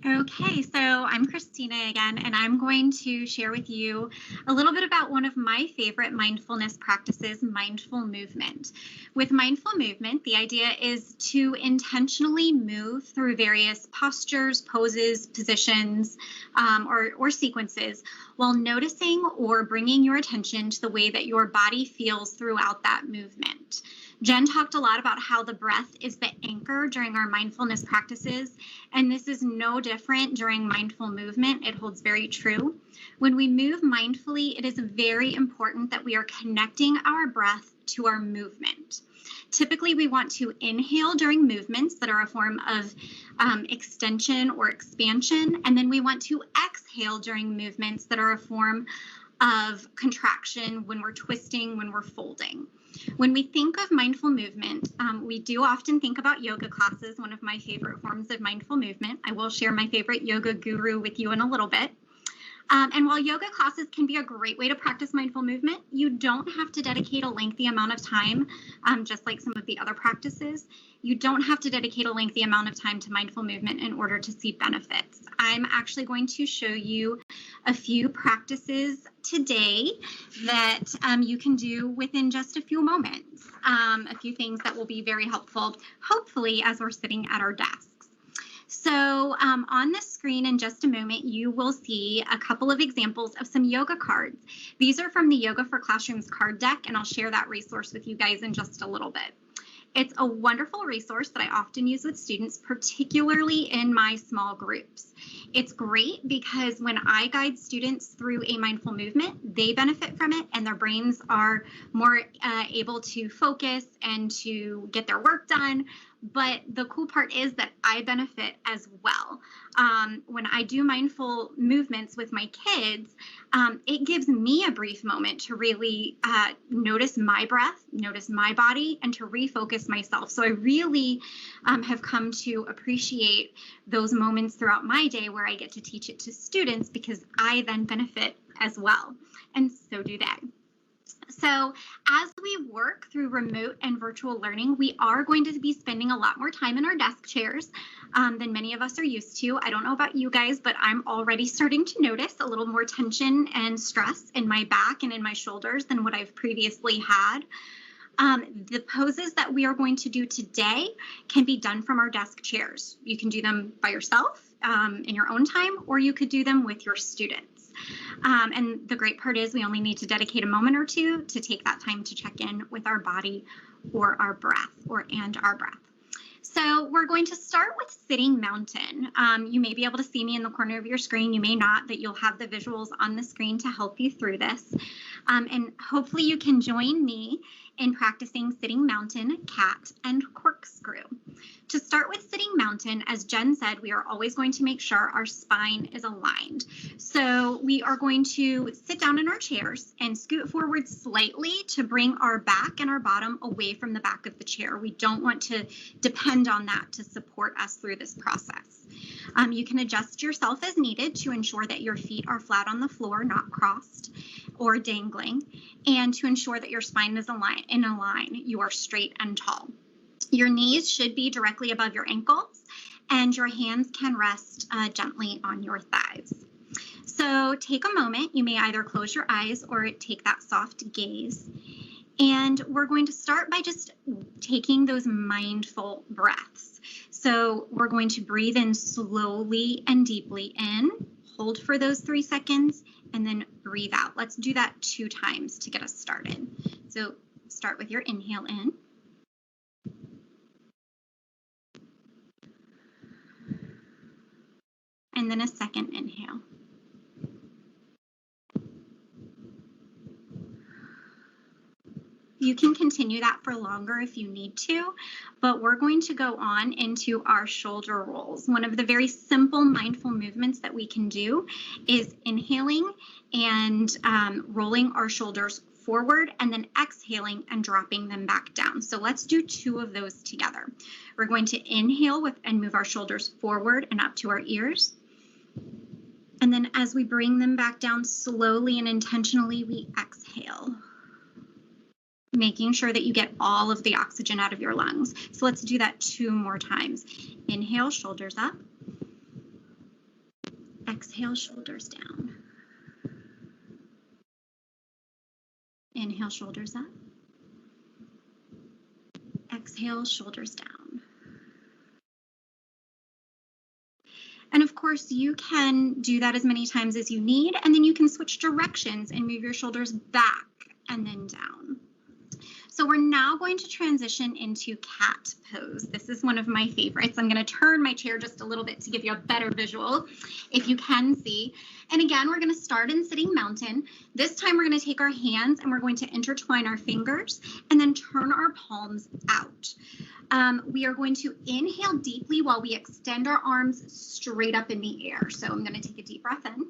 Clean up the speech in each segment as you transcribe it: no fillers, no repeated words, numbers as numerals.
Okay, so I'm Christina again, and I'm going to share with you a little bit about one of my favorite mindfulness practices, mindful movement. With mindful movement, the idea is to intentionally move through various postures, poses, positions, or sequences while noticing or bringing your attention to the way that your body feels throughout that movement. Jen talked a lot about how the breath is the anchor during our mindfulness practices, and this is no different during mindful movement. It holds very true. When we move mindfully, it is very important that we are connecting our breath to our movement. Typically, we want to inhale during movements that are a form of extension or expansion, and then we want to exhale during movements that are a form of contraction when we're twisting, when we're folding. When we think of mindful movement, we do often think about yoga classes, one of my favorite forms of mindful movement. I will share my favorite yoga guru with you in a little bit. And while yoga classes can be a great way to practice mindful movement, you don't have to dedicate a lengthy amount of time, just like some of the other practices. You don't have to dedicate a lengthy amount of time to mindful movement in order to see benefits. I'm actually going to show you a few practices today that you can do within just a few moments. A few things that will be very helpful, hopefully, as we're sitting at our desks. So on the screen in just a moment, you will see a couple of examples of some yoga cards. These are from the Yoga for Classrooms card deck, and I'll share that resource with you guys in just a little bit. It's a wonderful resource that I often use with students, particularly in my small groups. It's great because when I guide students through a mindful movement, they benefit from it and their brains are more able to focus and to get their work done. But the cool part is that I benefit as well. When I do mindful movements with my kids, it gives me a brief moment to really notice my breath, notice my body, and to refocus myself. So I really have come to appreciate those moments throughout my day where I get to teach it to students because I then benefit as well, and so do they. So as we work through remote and virtual learning, we are going to be spending a lot more time in our desk chairs than many of us are used to. I don't know about you guys, but I'm already starting to notice a little more tension and stress in my back and in my shoulders than what I've previously had. The poses that we are going to do today can be done from our desk chairs. You can do them by yourself in your own time, or you could do them with your students. And the great part is we only need to dedicate a moment or two to take that time to check in with our body or our breath and our breath. So we're going to start with sitting mountain. You may be able to see me in the corner of your screen. You may not, but you'll have the visuals on the screen to help you through this. And hopefully you can join me in practicing sitting mountain, cat, and corkscrew. To start with sitting mountain, as Jen said, we are always going to make sure our spine is aligned. So we are going to sit down in our chairs and scoot forward slightly to bring our back and our bottom away from the back of the chair. We don't want to depend on that to support us through this process. You can adjust yourself as needed to ensure that your feet are flat on the floor, not crossed or dangling, and to ensure that your spine is in a line. You are straight and tall. Your knees should be directly above your ankles, and your hands can rest gently on your thighs. So take a moment. You may either close your eyes or take that soft gaze. And we're going to start by just taking those mindful breaths. So we're going to breathe in slowly and deeply in, hold for those 3 seconds, and then breathe out. Let's do that 2 times to get us started. So start with your inhale in. And then a second inhale. You can continue that for longer if you need to, but we're going to go on into our shoulder rolls. One of the very simple mindful movements that we can do is inhaling and rolling our shoulders forward and then exhaling and dropping them back down. So let's do 2 of those together. We're going to inhale and move our shoulders forward and up to our ears. And then as we bring them back down slowly and intentionally, we exhale, making sure that you get all of the oxygen out of your lungs. So let's do that 2 more times. Inhale, shoulders up. exhale, shoulders down. Inhale, shoulders up. Exhale, shoulders down. And of course, you can do that as many times as you need, and then you can switch directions and move your shoulders back and then down. So we're now going to transition into cat pose. This is one of my favorites. I'm going to turn my chair just a little bit to give you a better visual, if you can see. And again, we're going to start in sitting mountain. This time we're going to take our hands and we're going to intertwine our fingers and then turn our palms out. We are going to inhale deeply while we extend our arms straight up in the air. So I'm going to take a deep breath in.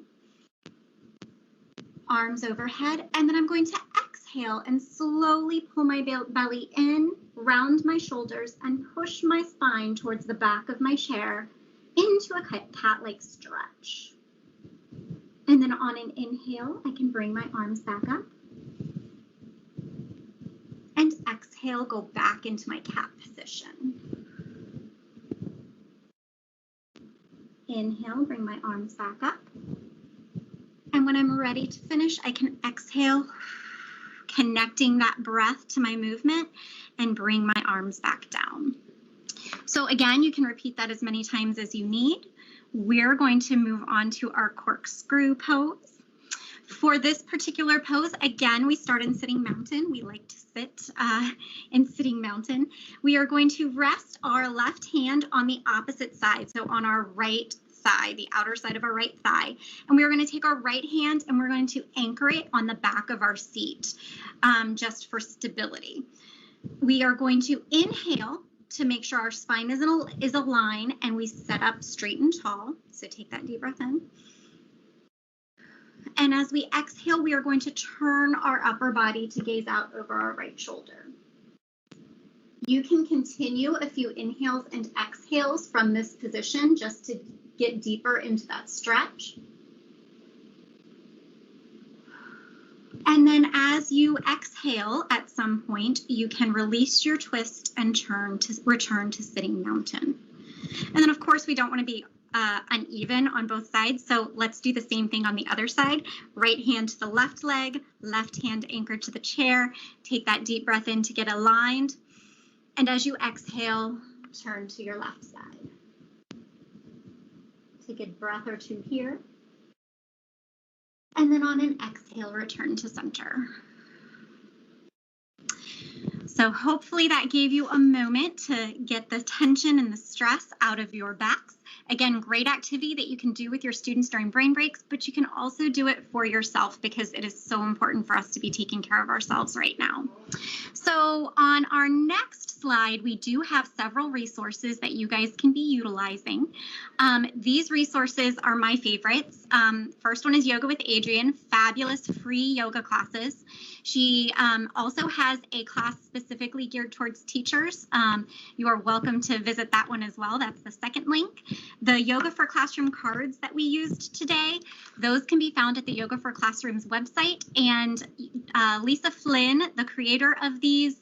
Arms overhead, and then I'm going to exhale and slowly pull my belly in, round my shoulders, and push my spine towards the back of my chair into a cat-like stretch. And then on an inhale, I can bring my arms back up. And exhale, go back into my cat position. Inhale, bring my arms back up. And when I'm ready to finish, I can exhale, connecting that breath to my movement and bring my arms back down. So again, you can repeat that as many times as you need. We're going to move on to our corkscrew pose. For this particular pose, again, we start in sitting mountain. We like to sit in sitting mountain. We are going to rest our left hand on the opposite side, so on our right thigh, the outer side of our right thigh. And we are going to take our right hand and we're going to anchor it on the back of our seat, just for stability. We are going to inhale to make sure our spine is aligned and we set up straight and tall. So take that deep breath in. And as we exhale, we are going to turn our upper body to gaze out over our right shoulder. You can continue a few inhales and exhales from this position just to get deeper into that stretch. And then as you exhale at some point, you can release your twist and return to sitting mountain. And then of course, we don't want to be uneven on both sides. So let's do the same thing on the other side. Right hand to the left leg, left hand anchored to the chair. Take that deep breath in to get aligned. And as you exhale, turn to your left side. Take a breath or two here. And then on an exhale, return to center. So hopefully that gave you a moment to get the tension and the stress out of your backs. Again, great activity that you can do with your students during brain breaks, but you can also do it for yourself because it is so important for us to be taking care of ourselves right now. So on our next slide, we do have several resources that you guys can be utilizing. These resources are my favorites. First one is Yoga with Adriene, fabulous free yoga classes. She also has a class specifically geared towards teachers. You are welcome to visit that one as well. That's the second link. The Yoga for Classroom cards that we used today, those can be found at the Yoga for Classrooms website. And Lisa Flynn, the creator of these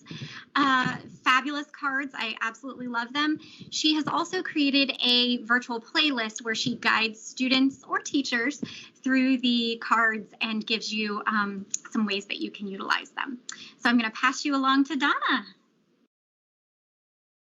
fabulous cards, I absolutely love them. She has also created a virtual playlist where she guides students or teachers through the cards and gives you some ways that you can utilize them. So I'm going to pass you along to Donna.